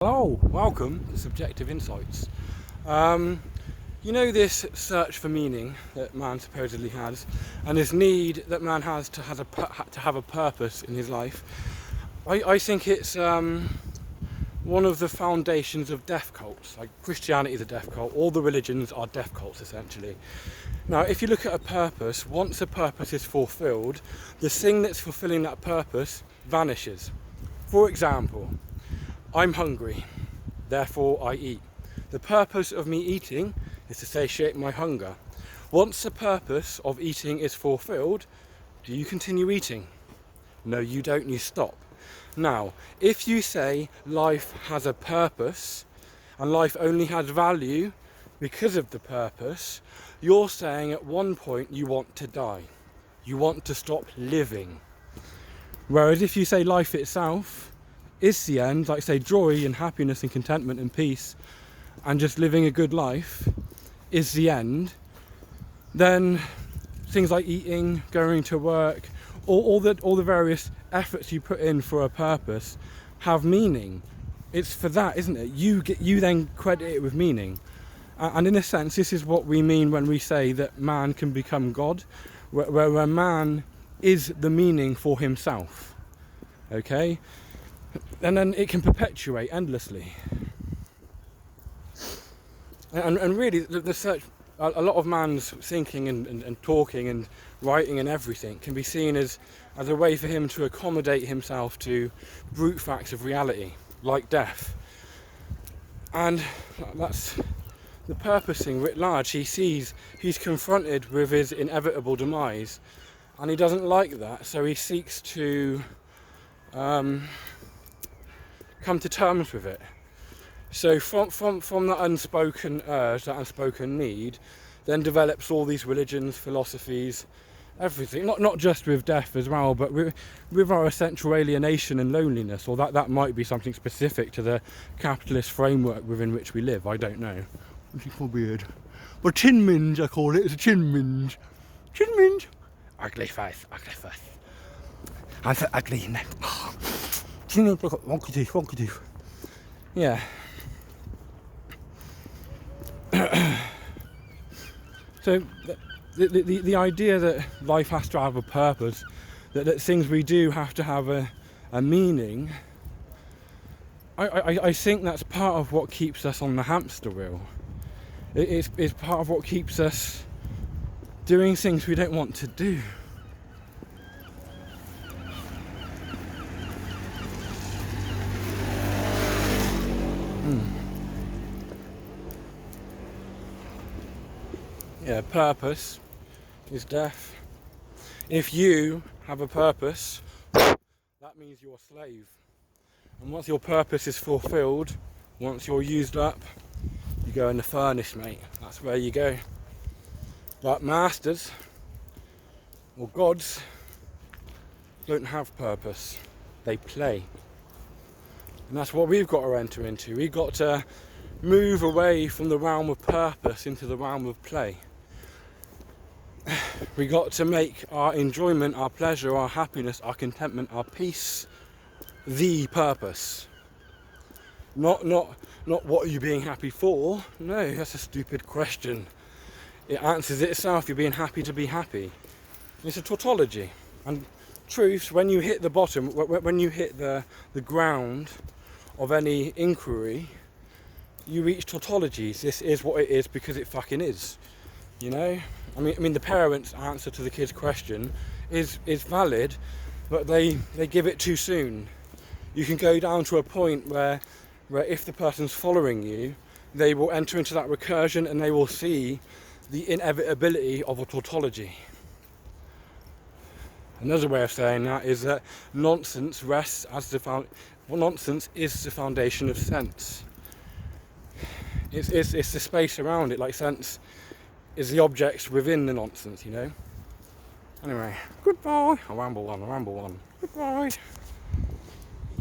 Hello, welcome to Subjective Insights. You know this search for meaning that man supposedly has, and this need that man has to have a purpose in his life. I think it's one of the foundations of death cults. Like Christianity is a death cult, all the religions are death cults essentially. Now, if you look at a purpose, once a purpose is fulfilled, the thing that's fulfilling that purpose vanishes. For example, I'm hungry, therefore I eat. The purpose of me eating is to satiate my hunger. Once the purpose of eating is fulfilled, do you continue eating? No, you don't, you stop. Now, if you say life has a purpose and life only has value because of the purpose, you're saying at one point you want to die. You want to stop living. Whereas if you say life itself is the end, like say joy and happiness and contentment and peace and just living a good life is the end, then things like eating, going to work, all the various efforts you put in for a purpose have meaning. It's for that, isn't it? You then credit it with meaning. And in a sense, this is what we mean when we say that man can become God, where man is the meaning for himself. Okay? And then it can perpetuate endlessly. And really, the search, a lot of man's thinking and talking and writing and everything can be seen as a way for him to accommodate himself to brute facts of reality, like death. And that's the purposing writ large. He's confronted with his inevitable demise, and he doesn't like that, so he seeks to come to terms with it. So from that unspoken urge, that unspoken need, then develops all these religions, philosophies, everything. Not just with death as well, but with our essential alienation and loneliness, or that might be something specific to the capitalist framework within which we live. I don't know. Which is quite weird. But chin minge, I call it. It's a chin minge. Chin minge. Ugly face, ugly face. I'm so ugly, isn't it? Wonky teeth. Yeah. So the idea that life has to have a purpose, that things we do have to have a meaning, I think that's part of what keeps us on the hamster wheel. It's part of what keeps us doing things we don't want to do. Yeah, purpose is death. If you have a purpose, that means you're a slave. And once your purpose is fulfilled, once you're used up, you go in the furnace, mate. That's where you go. But masters, or gods, don't have purpose. They play. And that's what we've got to enter into. We've got to move away from the realm of purpose into the realm of play. We got to make our enjoyment, our pleasure, our happiness, our contentment, our peace the purpose. Not what are you being happy for? No, that's a stupid question. It answers itself. You're being happy to be happy. It's a tautology. And truth, when you hit the bottom, when you hit the ground of any inquiry, you reach tautologies. This is what it is because it fucking is. You know? I mean the parents' answer to the kid's question is valid, but they give it too soon. You can go down to a point where if the person's following you, they will enter into that recursion and they will see the inevitability of a tautology. Another way of saying that is that nonsense rests as nonsense is the foundation of sense. It's the space around it, like sense is the objects within the nonsense, you know? Anyway, goodbye. I ramble on. Goodbye.